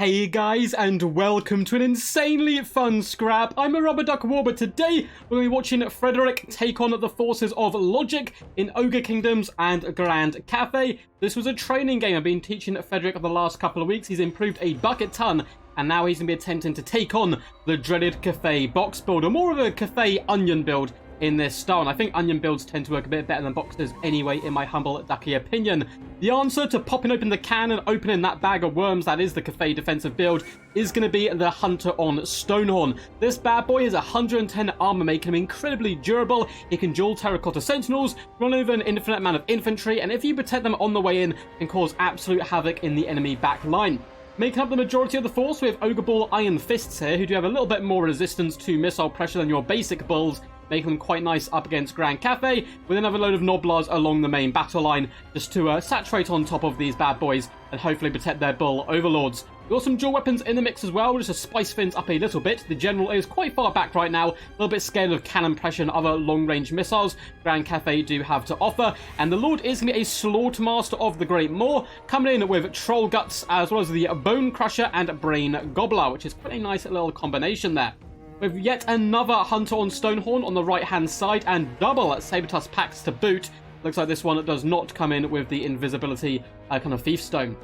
Hey guys, and welcome to an insanely fun scrap. I'm a Rubber Duck War, but today we're going to be watching Frederick take on the forces of Logic in Ogre Kingdoms and Grand Cathay. This was a training game I've been teaching Frederick the last couple of weeks. He's improved a bucket ton, and now he's going to be attempting to take on the dreaded Cathay box build, or more of a Cathay onion build in this style. And I think onion builds tend to work a bit better than boxes anyway, in my humble ducky opinion. The answer to popping open the can and opening that bag of worms that is the Cathay defensive build is going to be the Hunter on Stonehorn. This bad boy has 110 armor, making him incredibly durable. He can duel terracotta sentinels, run over an infinite amount of infantry, and if you protect them on the way in, can cause absolute havoc in the enemy back line. Making up the majority of the force, we have Ogre Ball Iron Fists here, who do have a little bit more resistance to missile pressure than your basic bulls, making them quite nice up against Grand Cathay, with another load of Noblars along the main battle line, just to saturate on top of these bad boys and hopefully protect their bull overlords. We've got some dual weapons in the mix as well, just to spice things up a little bit. The general is quite far back right now, a little bit scared of cannon pressure and other long-range missiles Grand Cathay do have to offer. And the Lord is going to be a Slaughtermaster of the Great Maw, coming in with Troll Guts, as well as the Bone Crusher and Brain Gobbler, which is quite a nice little combination there. With yet another Hunter on Stonehorn on the right-hand side, and double Saber-Tusk packs to boot. Looks like this one does not come in with the invisibility kind of Thief Stone.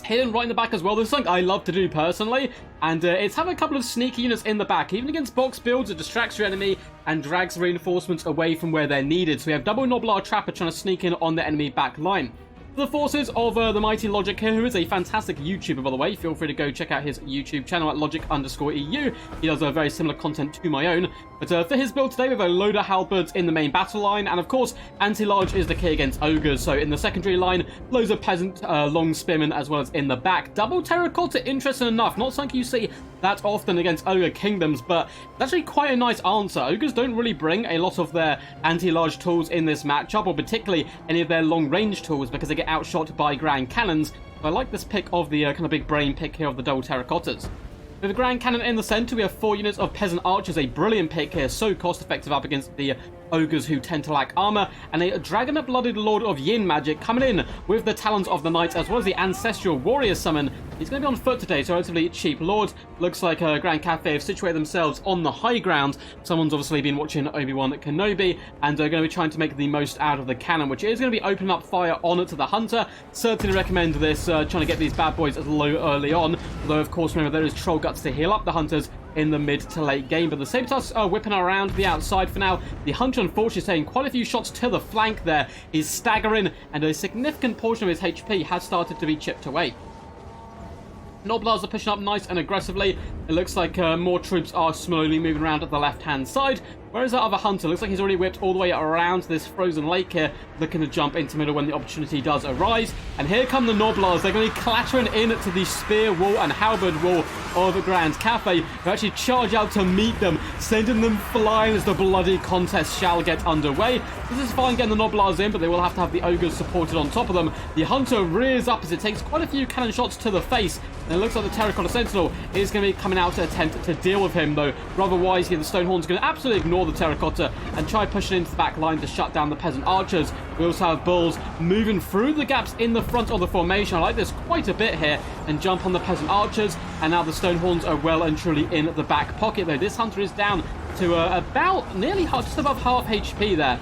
Hidden right in the back as well. This is something I love to do personally, and it's having a couple of sneaky units in the back. Even against box builds, it distracts your enemy and drags reinforcements away from where they're needed. So we have double Noblar Trapper trying to sneak in on the enemy back line. The forces of the mighty Logic here, who is a fantastic YouTuber, by the way. Feel free to go check out his YouTube channel at logic_EU. He does very similar content to my own. But for his build today, we have a load of halberds in the main battle line, and of course, anti-large is the key against ogres. So in the secondary line, loads of peasant long spearmen, as well as in the back. Double terracotta, interesting enough. Not something you see that often against ogre kingdoms, but it's actually quite a nice answer. Ogres don't really bring a lot of their anti-large tools in this matchup, or particularly any of their long-range tools, because they get outshot by grand cannons. So I like this pick of the kind of big brain pick here of the double terracottas. With the Grand Cannon in the center, we have 4 units of Peasant Archers, a brilliant pick here, so cost-effective up against the ogres who tend to lack armor, and a Dragon-Blooded Lord of Yin magic coming in with the Talons of the Night, as well as the Ancestral Warrior summon. He's going to be on foot today, so relatively cheap lord. Looks like Grand Cathay have situated themselves on the high ground. Someone's obviously been watching Obi-Wan Kenobi, and they're going to be trying to make the most out of the cannon, which is going to be opening up fire on it to the Hunter. Certainly recommend this, trying to get these bad boys as low early on, although of course remember there is Troll Guts to heal up the Hunters in the mid to late game. But the Saber-Tusks are whipping around the outside for now. The Hunter unfortunately is taking quite a few shots to the flank there. He's staggering, and a significant portion of his HP has started to be chipped away. Noblars are pushing up nice and aggressively. It looks like more troops are slowly moving around at the left-hand side. Whereas that other Hunter looks like he's already whipped all the way around this frozen lake here, looking to jump into middle when the opportunity does arise. And here come the Noblars. They're going to be clattering into the spear wall and halberd wall of Grand Cathay, who actually charge out to meet them, sending them flying as the bloody contest shall get underway. This is fine getting the Noblars in, but they will have to have the ogres supported on top of them. The Hunter rears up as it takes quite a few cannon shots to the face, and it looks like the Terracotta Sentinel is going to be coming out to attempt to deal with him, though rather wisely the Stonehorn's going to absolutely ignore the Terracotta and try pushing into the back line to shut down the Peasant Archers. We also have Bulls moving through the gaps in the front of the formation. I like this quite a bit here, and jump on the Peasant Archers, and now the Stonehorns are well and truly in the back pocket, though this Hunter is down to about nearly just above half HP there,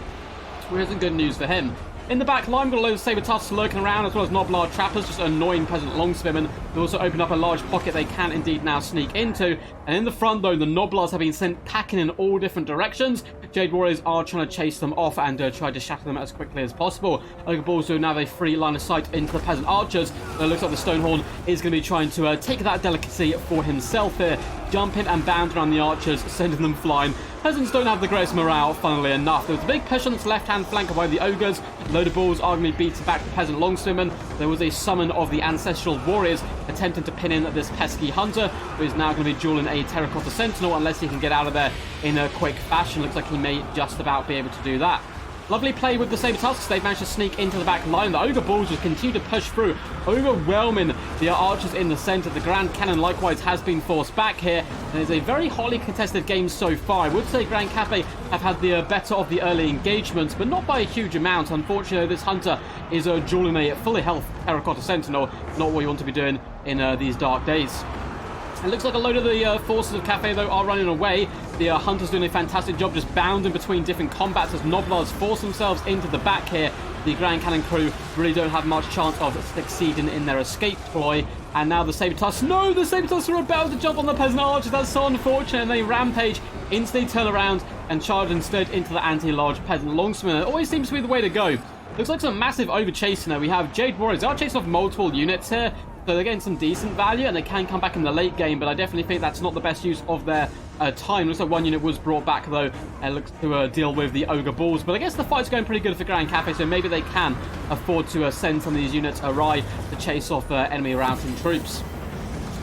which isn't good news for him. In the back line, we've got a load of Saber-Tusks lurking around, as well as Noblar Trappers, just annoying Peasant Longspearmen. They also open up a large pocket they can indeed now sneak into. And in the front, though, the Noblars have been sent packing in all different directions. Jade Warriors are trying to chase them off and try to shatter them as quickly as possible. Ogre Balls do now have a free line of sight into the Peasant Archers. It looks like the Stonehorn is going to be trying to take that delicacy for himself here, jumping and bounding around the Archers, sending them flying. Peasants don't have the greatest morale, funnily enough. There was a big push on its left-hand flank by the Ogres. A load of Balls are going to be beating back the Peasant Longspearmen. There was a summon of the Ancestral Warriors attempting to pin in this pesky Hunter, who is now going to be dueling a Terracotta Sentinel unless he can get out of there in a quick fashion. Looks like he may just about be able to do that. Lovely play with the Saber Tusks. They've managed to sneak into the back line. The Ogre Bulls just continue to push through, overwhelming the archers in the center. The Grand Cannon likewise has been forced back here, and it's a very hotly contested game so far. I would say Grand Cathay have had the better of the early engagements, but not by a huge amount. Unfortunately, this Hunter is dueling a fully health Terracotta Sentinel, not what you want to be doing in these dark days. It looks like a load of the forces of Cathay, though, are running away. The Hunter's doing a fantastic job just bounding between different combats as Noblars force themselves into the back here. The Grand Cannon crew really don't have much chance of succeeding in their escape ploy. And now the Saber Tusks. No, the Saber Tusks are about to jump on the Peasant Archers. That's so unfortunate. And they rampage, instantly turn around, and charge instead into the anti-large Peasant Longsword. It always seems to be the way to go. Looks like some massive overchasing there. We have Jade Warriors. They are chasing off multiple units here, so they're getting some decent value, and they can come back in the late game, but I definitely think that's not the best use of their time. Looks like one unit was brought back, though, and looks to deal with the Ogre Bulls. But I guess the fight's going pretty good for Grand Cathay, so maybe they can afford to send some of these units awry to chase off enemy routing troops.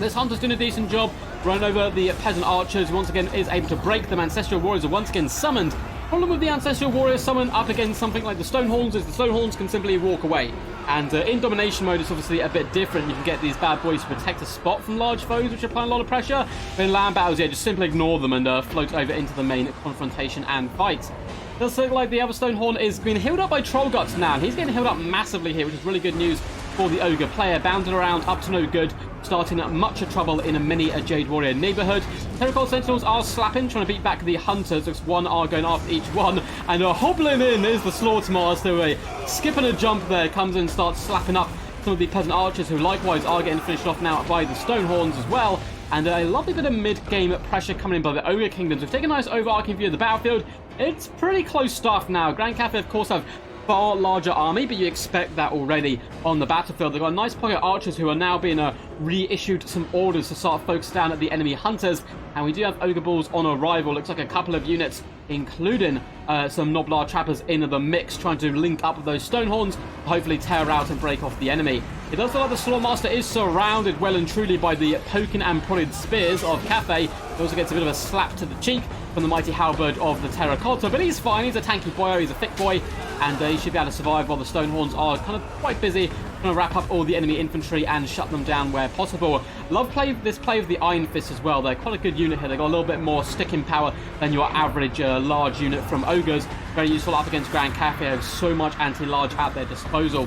This Hunter's doing a decent job, running over the Peasant Archers. Once again is able to break them. Ancestral Warriors are once again summoned. Problem with the Ancestral Warriors summoned up against something like the Stonehorns is the Stonehorns can simply walk away. And in domination mode, it's obviously a bit different. You can get these bad boys to protect a spot from large foes, which are applying a lot of pressure. But in land battles, yeah, just simply ignore them and float over into the main confrontation and fight. It does look like the other Stonehorn is being healed up by Troll Guts now. And he's getting healed up massively here, which is really good news for the Ogre player. Bounding around, up to no good, starting much of trouble in a mini Jade Warrior neighborhood. Terracotta Sentinels are slapping, trying to beat back the Hunters. Looks one are going after each one, and hobbling in is the Slaughtermaster. A skip and a jump there, comes in and starts slapping up some of the Peasant Archers, who likewise are getting finished off now by the Stonehorns as well. And a lovely bit of mid-game pressure coming in by the Ogre Kingdoms. We've taken a nice overarching view of the battlefield. It's pretty close stuff now. Grand Cathay, of course, have far larger army, but you expect that already on the battlefield. They've got a nice pocket of archers who are now being reissued some orders to start focus down at the enemy Hunters, and we do have Ogre Bulls on arrival. Looks like a couple of units, including some Noblar Trappers in the mix, trying to link up with those Stonehorns, hopefully tear out and break off the enemy. It does look like the Slaughtermaster is surrounded well and truly by the poking and prodded spears of Cathay. He also gets a bit of a slap to the cheek from the mighty halberd of the Terracotta, but he's fine. He's a tanky boy, he's a thick boy, and he should be able to survive while the Stonehorns are kind of quite busy trying to wrap up all the enemy infantry and shut them down where possible. Love this play of the Iron Fist as well. They're quite a good unit here. They've got a little bit more sticking power than your average large unit from Ogres. Very useful up against Grand Cathay. They have so much anti-large at their disposal.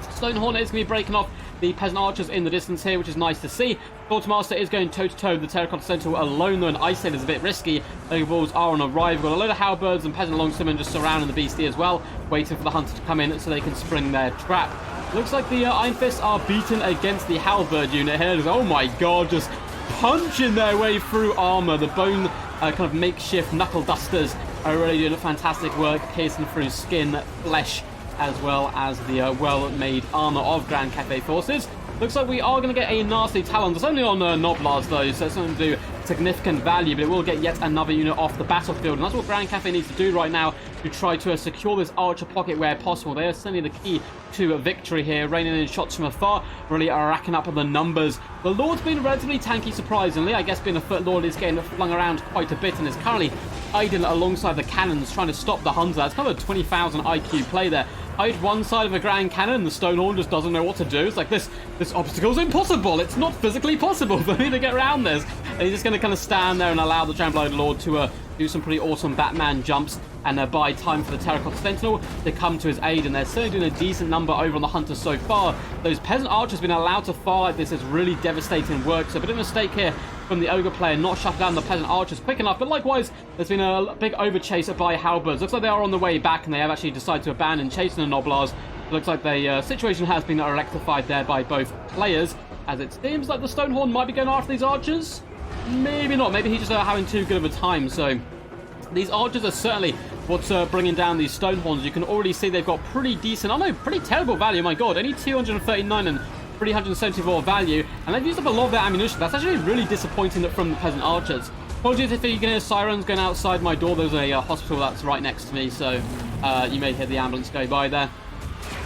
Stonehorn is going to be breaking off the Peasant Archers in the distance here, which is nice to see. Slaughtermaster is going toe-to-toe with the Terracotta Sentinel alone, though an Ice Sailor is a bit risky. Ogre Bulls are on arrival. We've got a load of Halberds and Peasant Longswordmen just surrounding the beastie as well, waiting for the Hunter to come in so they can spring their trap. Looks like the Iron Fists are beaten against the Halberd unit here. Oh my god, just punching their way through armor. The bone kind of makeshift knuckle dusters are really doing fantastic work, piercing through skin, flesh, as well as the well-made armor of Grand Cathay forces. Looks like we are going to get a nasty Talon. It's only on Noblars though, so it's not going to do significant value, but it will get yet another unit off the battlefield, and that's what Grand Cathay needs to do right now to try to secure this Archer pocket where possible. They are certainly the key to a victory here, raining in shots from afar, really racking up the numbers. The Lord's been relatively tanky, surprisingly. I guess being a Foot Lord is getting flung around quite a bit and is currently hiding alongside the cannons, trying to stop the Hunter. That's kind of a 20,000 IQ play there. Hide one side of a Grand Cannon and the Stonehorn just doesn't know what to do. It's like, this obstacle is impossible. It's not physically possible for me to get around this. And he's just going to kind of stand there and allow the Trembloid Lord to do some pretty awesome Batman jumps and buy time for the Terracotta Sentinel to come to his aid. And they're certainly doing a decent number over on the Hunter so far. Those Peasant Archers being allowed to fire like this is really devastating work. So a bit of a mistake here from the Ogre player, not shutting down the Peasant Archers quick enough. But likewise, there's been a big overchase by Halberds. Looks like they are on the way back, and they have actually decided to abandon chasing the Noblars. It looks like the situation has been rectified there by both players, as it seems like the Stonehorn might be going after these Archers. Maybe not. Maybe he's just having too good of a time. So these Archers are certainly what's bringing down these Stonehorns. You can already see they've got pretty decent, pretty terrible value. My god, only 239 and 374 value, and they've used up a lot of their ammunition. That's actually really disappointing from the Peasant Archers. Apologies if you can hear sirens going outside my door. There's a hospital that's right next to me, so you may hear the ambulance go by there.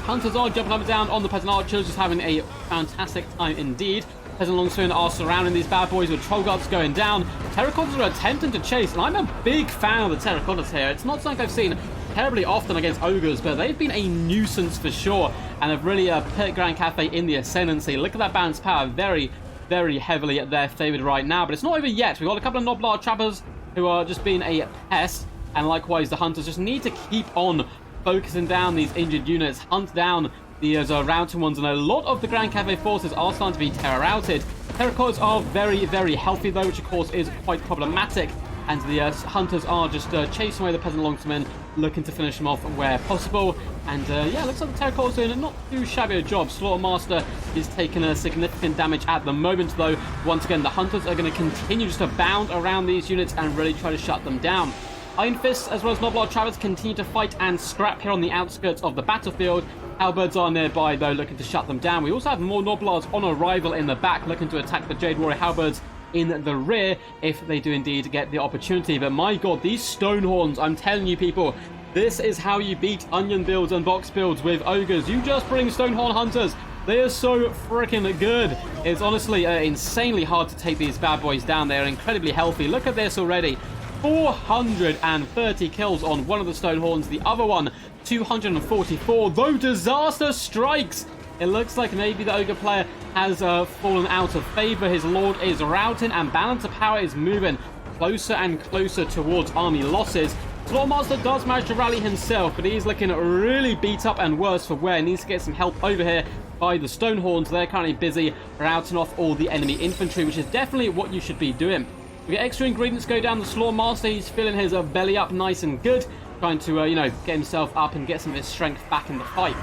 Hunters are jumping up and down on the Peasant Archers, just having a fantastic time indeed. Peasant Longswordmen are surrounding these bad boys with Troll Guards going down. Terracottas are attempting to chase, and I'm a big fan of the Terracottas here. It's not something I've seen terribly often against Ogres, but they've been a nuisance for sure, and have really put Grand Cathay in the ascendancy. Look at that balance power, very, very heavily at their favoured right now, but it's not over yet. We've got a couple of Noblar trappers who are just being a pest, and likewise the hunters just need to keep on focusing down these injured units, hunt down the routing ones, and a lot of the Grand Cathay forces are starting to be terror-routed. Terracottas are very, very healthy though, which of course is quite problematic, and the hunters are just chasing away the peasant longsmen, looking to finish them off where possible. And yeah, looks like the Terracottas doing a not too shabby a job. Slaughtermaster is taking a significant damage at the moment though. Once again, the hunters are going to continue just to bound around these units and really try to shut them down. Iron Fists as well as Noblar Trappers continue to fight and scrap here on the outskirts of the battlefield. Halberds are nearby though, looking to shut them down. We also have more Noblars on arrival in the back, looking to attack the Jade Warrior Halberds in the rear if they do indeed get the opportunity. But my god, these Stonehorns, I'm telling you people, this is how you beat onion builds and box builds with Ogres. You just bring Stonehorn Hunters. They are so freaking good. It's honestly insanely hard to take these bad boys down. They're incredibly healthy. Look at this already. 430 kills on one of the Stonehorns. The other one, 244. Though disaster strikes. It looks like maybe the Ogre player has fallen out of favor. His Lord is routing and balance of power is moving closer and closer towards army losses. Slaughtermaster does manage to rally himself, but he's looking really beat up and worse for wear. Needs to get some help over here by the Stonehorns. They're currently busy routing off all the enemy infantry, which is definitely what you should be doing. We get extra ingredients go down the Slaughtermaster. He's filling his belly up nice and good, trying to, you know, get himself up and get some of his strength back in the fight.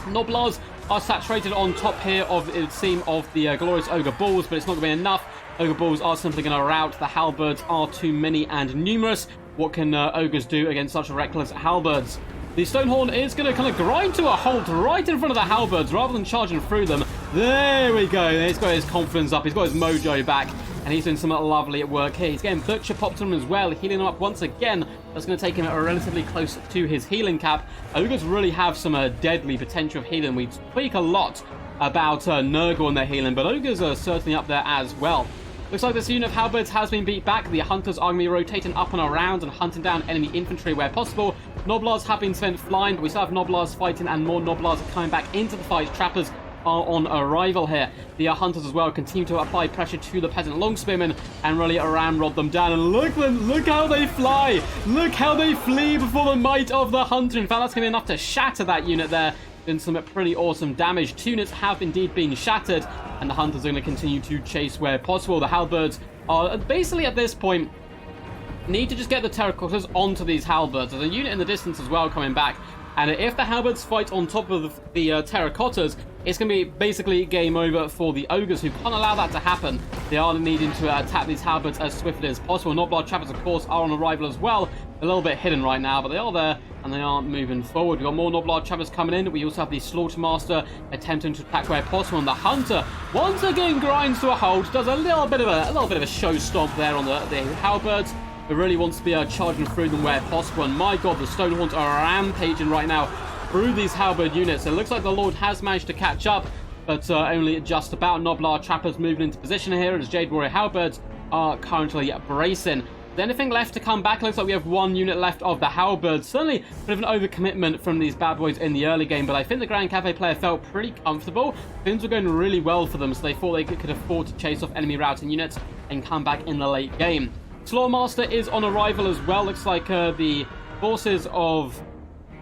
Noblars are saturated on top here of, it would seem, of the glorious Ogre Bulls, but it's not going to be enough. Ogre Bulls are simply going to rout. The Halberds are too many and numerous. What can Ogres do against such reckless Halberds? The Stonehorn is going to kind of grind to a halt right in front of the Halberds rather than charging through them. There we go. He's got his confidence up. He's got his mojo back. And he's doing some lovely work here. He's getting Butcher popped on him as well, healing him up once again. That's going to take him relatively close to his healing cap. Ogres really have some deadly potential of healing. We speak a lot about Nurgle and their healing, but Ogres are certainly up there as well. Looks like this unit of Halberds has been beat back. The Hunters are going to be rotating up and around and hunting down enemy infantry where possible. Noblars have been sent flying, but we still have Noblars fighting, and more Noblars are coming back into the fight. Trappers are on arrival here. The Hunters as well continue to apply pressure to the peasant longspearmen and really ramrod them down. And look how they fly. Look how they flee before the might of the Hunter. In fact, that's going to be enough to shatter that unit there. Doing some pretty awesome damage. Two units have indeed been shattered, and the Hunters are going to continue to chase where possible. The Halberds are basically at this point need to just get the Terracottas onto these Halberds. There's a unit in the distance as well coming back. And if the Halberds fight on top of the Terracottas, it's going to be basically game over for the Ogres, who can't allow that to happen. They are needing to attack these Halberds as swiftly as possible. Noblar Trappers, of course, are on arrival as well. A little bit hidden right now, but they are there, and they are moving forward. We've got more Noblar Trappers coming in. We also have the Slaughtermaster attempting to attack where possible, and the Hunter once again grinds to a halt. Does a little bit of a show stomp there on the Halberds. It really wants to be charging through them where possible. And my god, the Stonehorns are rampaging right now through these Halberd units. It looks like the Lord has managed to catch up, but only just about. Noblar Trappers moving into position here as Jade Warrior Halberds are currently bracing. Is there anything left to come back? Looks like we have one unit left of the Halberds. Certainly a bit of an overcommitment from these bad boys in the early game, but I think the Grand Cathay player felt pretty comfortable. Things were going really well for them, so they thought they could afford to chase off enemy routing units and come back in the late game. Slaughtermaster is on arrival as well. Looks like the forces of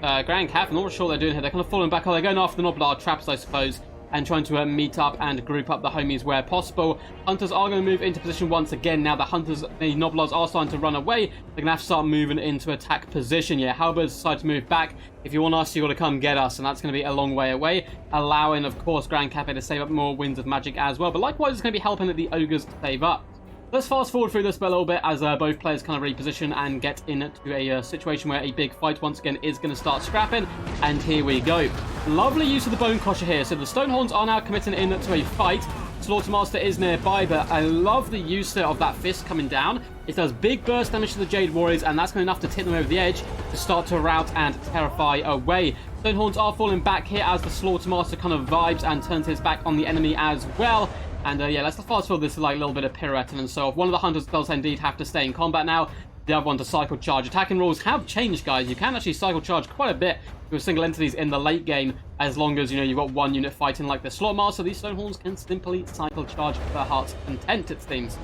Grand Cathay, I'm not sure what they're doing here. They're kind of falling back. Oh, they're going after the Noblar Traps, I suppose, and trying to meet up and group up the homies where possible. Hunters are going to move into position once again. Now the Noblars are starting to run away. They're going to have to start moving into attack position. Yeah, Halberds decide to move back. If you want us, you got to come get us, and that's going to be a long way away, allowing, of course, Grand Cathay to save up more Winds of Magic as well. But likewise, it's going to be helping the Ogres save up. Let's fast forward through this a little bit as both players kind of reposition and get into a situation where a big fight once again is going to start scrapping. And here we go. Lovely use of the Bone Crusher here. So the Stonehorns are now committing into a fight. Slaughtermaster is nearby, but I love the use of that fist coming down. It does big burst damage to the Jade Warriors, and that's going to be enough to tip them over the edge to start to rout and terrify away. Stonehorns are falling back here as the Slaughtermaster kind of vibes and turns his back on the enemy as well. And yeah, let's fast forward this like little bit of pirouetting and so off. One of the Hunters does indeed have to stay in combat now. the other one to cycle charge. Attacking rules have changed, guys. You can actually cycle charge quite a bit with single entities in the late game, as long as, you know, you've got one unit fighting like the Slotmaster. These Stonehorns can simply cycle charge for their heart's content, it seems.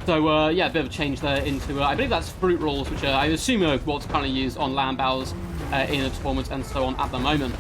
So, yeah, a bit of a change there into, I believe that's fruit rules, which I assume are what's currently used on land battles in a tournament and so on at the moment.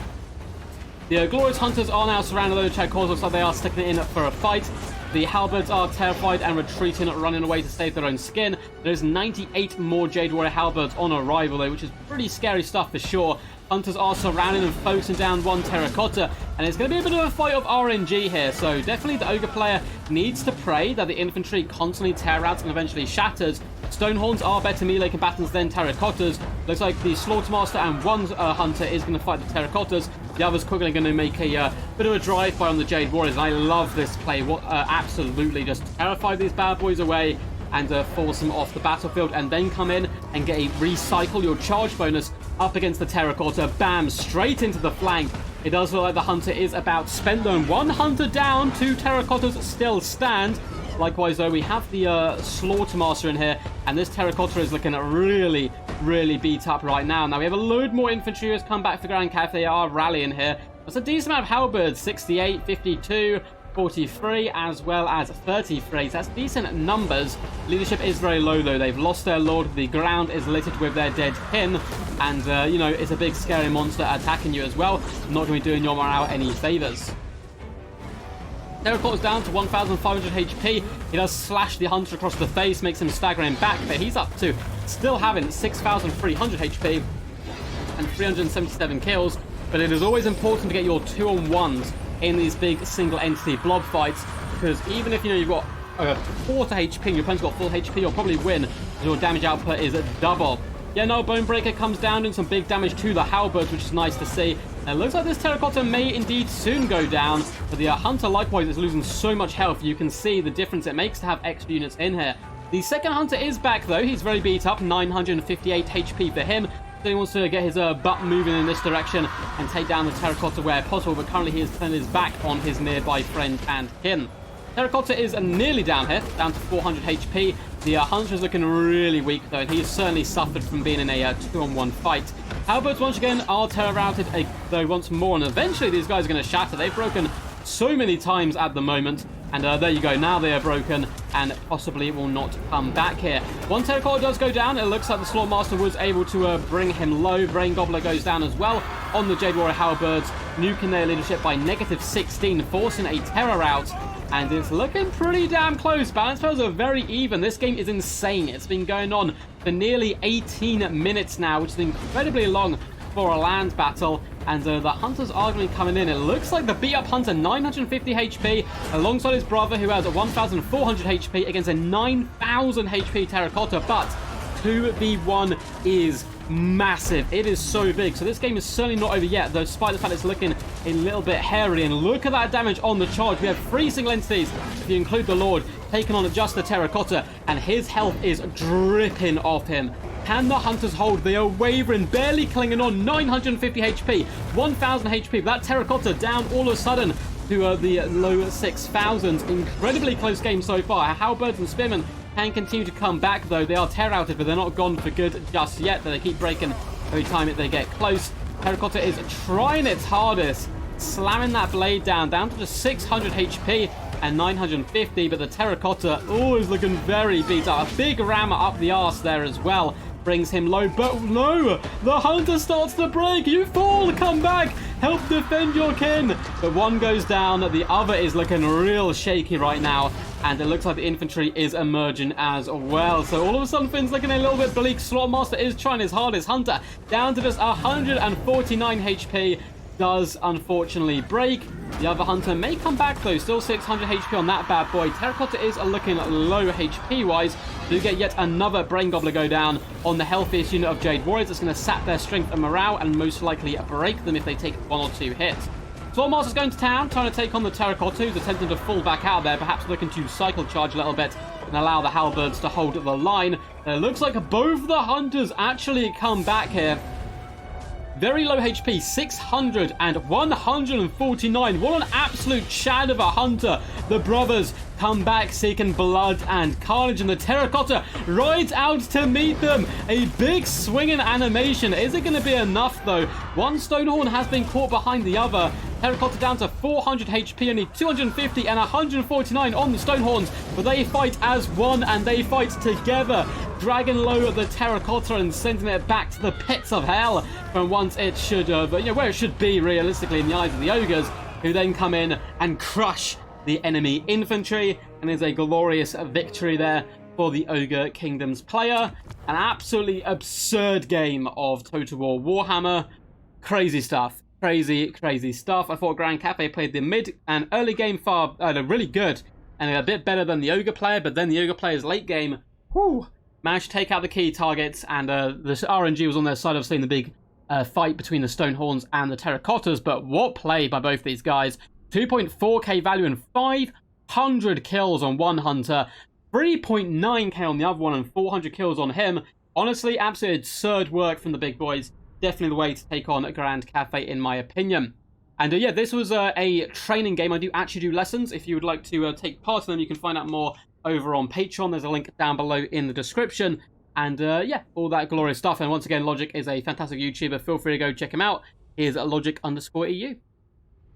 The Glorious Hunters are now surrounded, though. Chagkors looks like they are sticking it in for a fight. The Halberds are terrified and retreating, running away to save their own skin. There's 98 more Jade Warrior Halberds on arrival, though, which is pretty scary stuff for sure. Hunters are surrounding and focusing down one Terracotta, and it's going to be a bit of a fight of RNG here, so definitely the Ogre player needs to pray that the infantry constantly tear out and eventually shatters. Stonehorns are better melee combatants than Terracottas. Looks like the Slaughtermaster and one Hunter is going to fight the Terracottas. The other's quickly going to make a bit of a drive-by on the Jade Warriors, and I love this play. Absolutely just terrify these bad boys away and force them off the battlefield, and then come in and get a recycle your charge bonus up against the Terracotta. Bam, straight into the flank. It does look like the Hunter is about spent, though. One Hunter down, two Terracottas still stand. Likewise, though, we have the Slaughtermaster in here, and this Terracotta is looking really, really beat up right now. Now, we have a load more infantry who has come back for Grand Cathay. They are rallying here. That's a decent amount of halberds, 68, 52, 43, as well as 33. So that's decent numbers. Leadership is very low, though. They've lost their lord. The ground is littered with their dead kin, and, you know, it's a big, scary monster attacking you as well. Not going to be doing your morale any favors. Terracotta's down to 1,500 HP. He does slash the Hunter across the face, makes him staggering back, but he's up to still having 6,300 HP and 377 kills. But it is always important to get your 2-on-1s in these big single entity blob fights, because even if, you know, you've got a quarter HP and your opponent's got full HP, you'll probably win. Your damage output is double. Yeah, no, Bonebreaker comes down, doing some big damage to the halberds, which is nice to see. And it looks like this Terracotta may indeed soon go down, but the Hunter likewise is losing so much health. You can see the difference it makes to have extra units in here. The second Hunter is back, though. He's very beat up, 958 HP for him. So he wants to get his butt moving in this direction and take down the Terracotta where possible, but currently he has turned his back on his nearby friend and kin. Terracotta is nearly down here, down to 400 HP. The Hunter is looking really weak, though, and he's certainly suffered from being in a 2-on-1 fight. Halberds, once again, are terror-routed, though, once more, and eventually these guys are going to shatter. They've broken so many times at the moment, and there you go. Now they are broken, and possibly will not come back here. One Terracotta does go down. It looks like the Slaughtermaster was able to bring him low. Brain Gobbler goes down as well on the Jade Warrior Halberds, nuking their leadership by -16, forcing a terror out. And it's looking pretty damn close. Balance pairs are very even. This game is insane. It's been going on for nearly 18 minutes now, which is incredibly long for a land battle. And the Hunters are going to be coming in. It looks like the beat-up Hunter, 950 HP, alongside his brother, who has 1,400 HP, against a 9,000 HP Terracotta. But 2v1 is massive. It is so big. So this game is certainly not over yet, though, despite the fact it's looking a little bit hairy. And look at that damage on the charge. We have 3 single entities, if you include the Lord, taking on just the Terracotta, and his health is dripping off him. Can the Hunters hold? They are wavering, barely clinging on. 950 HP, 1,000 HP. But that Terracotta down all of a sudden to the low 6,000s. Incredibly close game so far. Halberds and Spearmen can continue to come back, though. They are tear-outed, but they're not gone for good just yet. They keep breaking every time they get close. Terracotta is trying its hardest, slamming that blade down to just 600 HP and 950, but the Terracotta, is looking very beat up. A big rammer up the arse there as well. Brings him low, but no! The Hunter starts to break! You fool! Come back! Help defend your kin! But one goes down, the other is looking real shaky right now, and it looks like the infantry is emerging as well. So all of a sudden, things looking a little bit bleak. Slaughtermaster is trying his hardest. Hunter down to just 149 HP. Does unfortunately break. The other Hunter may come back, though. Still 600 HP on that bad boy. Terracotta is looking low HP wise. Do get yet another Brain Gobbler go down on the healthiest unit of Jade Warriors. It's going to sap their strength and morale and most likely break them if they take 1 or 2 hits. Slaughtermaster's going to town, trying to take on the Terracotta, who's attempting to fall back out there, perhaps looking to cycle charge a little bit and allow the Halberds to hold the line. It looks like both the Hunters actually come back here. Very low HP, 600 and 149. What an absolute chad of a hunter. The brothers come back seeking blood and carnage, and the terracotta rides out to meet them. A big swinging animation. Is it going to be enough, though? One Stonehorn has been caught behind the other. Terracotta down to 400 HP, only 250 and 149 on the Stonehorns, but they fight as one and they fight together. Dragging low the terracotta and sending it back to the pits of hell from once it should have, where it should be realistically in the eyes of the ogres, who then come in and crush the enemy infantry, and is a glorious victory there for the Ogre Kingdoms player. An absolutely absurd game of Total War Warhammer. Crazy stuff. Crazy, crazy stuff. I thought Grand Cathay played the mid and early game really good and a bit better than the Ogre player, but then the Ogre player's late game, managed to take out the key targets, and the RNG was on their side. I've seen the big fight between the Stonehorns and the Terracottas, but what play by both these guys. 2.4k value and 500 kills on one hunter, 3.9k on the other one, and 400 kills on him. Honestly, absolutely absurd work from the big boys. Definitely the way to take on a Grand Cathay, in my opinion. And yeah, this was a training game. I do actually do lessons. If you would like to take part in them, you can find out more over on Patreon. There's a link down below in the description. And yeah, all that glorious stuff. And once again, Logic is a fantastic YouTuber. Feel free to go check him out. He is Logic_EU.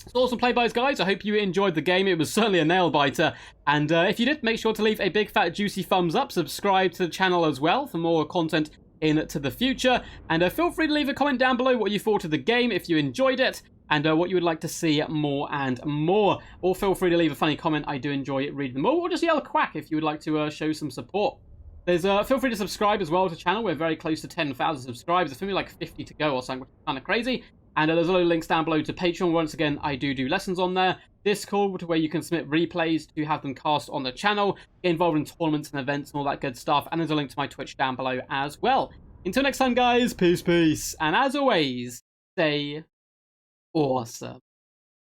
It's awesome play by guys. I hope you enjoyed the game. It was certainly a nail biter. And if you did, make sure to leave a big fat juicy thumbs up. Subscribe to the channel as well for more content into the future. And feel free to leave a comment down below what you thought of the game, if you enjoyed it, and what you would like to see more and more. Or feel free to leave a funny comment. I do enjoy reading them all. Or just yell quack if you would like to show some support. There's feel free to subscribe as well to the channel. We're very close to 10,000 subscribers. There's only like 50 to go or something, which is kind of crazy. And there's a lot of links down below to Patreon. Once again, I do lessons on there. Discord, to where you can submit replays to have them cast on the channel. Get involved in tournaments and events and all that good stuff. And there's a link to my Twitch down below as well. Until next time, guys, peace, peace. And as always, stay awesome.